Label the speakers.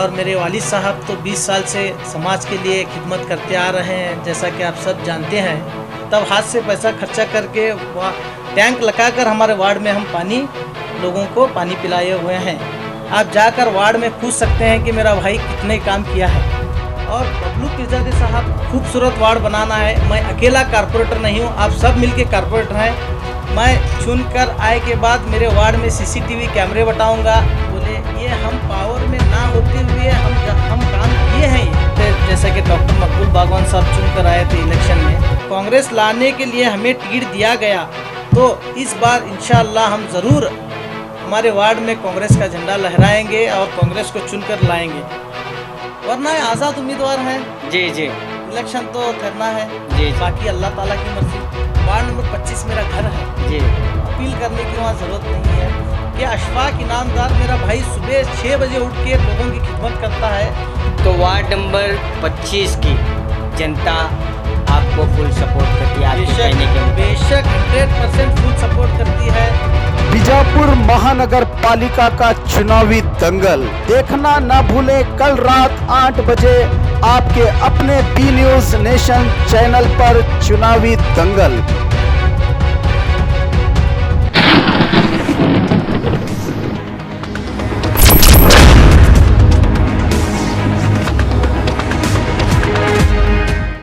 Speaker 1: और मेरे वालिद साहब तो 20 साल से समाज के लिए खिदमत करते आ रहे हैं, जैसा कि आप सब जानते हैं। तब हाथ से पैसा खर्चा करके टैंक लगाकर हमारे वार्ड में हम लोगों को पानी पिलाए हुए हैं। आप जाकर वार्ड में पूछ सकते हैं कि मेरा भाई कितने काम किया है। और बबलू पिरजादे साहब, खूबसूरत वार्ड बनाना है। मैं अकेला कारपोरेटर नहीं हूँ, आप सब मिलके कारपोरेटर हैं। मैं चुनकर आए के बाद मेरे वार्ड में CCTV कैमरे बटाऊंगा। बोले ये हम पावर में ना होते हुए हम काम किए हैं। जैसा कि डॉक्टर मकबूल बागवान साहब चुनकर आए थे इलेक्शन में, कांग्रेस लाने के लिए हमें टिकट दिया गया, तो इस बार इंशाअल्लाह हम ज़रूर हमारे वार्ड में कांग्रेस का झंडा लहराएंगे और कांग्रेस को चुनकर लाएंगे। वरना आज़ाद उम्मीदवार हैं
Speaker 2: जी जी,
Speaker 1: इलेक्शन तो करना है
Speaker 2: जी।
Speaker 1: बाकी अल्लाह ताला की मर्जी। वार्ड नंबर 25 मेरा घर है
Speaker 2: जी।
Speaker 1: अपील करने की वहाँ ज़रूरत नहीं है। ये अशफाक इनामदार मेरा भाई सुबह 6 बजे उठ के लोगों की खिदमत करता है।
Speaker 2: तो वार्ड नंबर 25 की जनता आपको फुल सपोर्ट करती है, आपके कहने के मुताबिक?
Speaker 1: बेशक 100% फुल सपोर्ट करती है।
Speaker 3: बीजापुर महानगर पालिका का चुनावी दंगल देखना ना भूलें कल रात 8 बजे आपके अपने बी न्यूज़ नेशन चैनल पर चुनावी दंगल।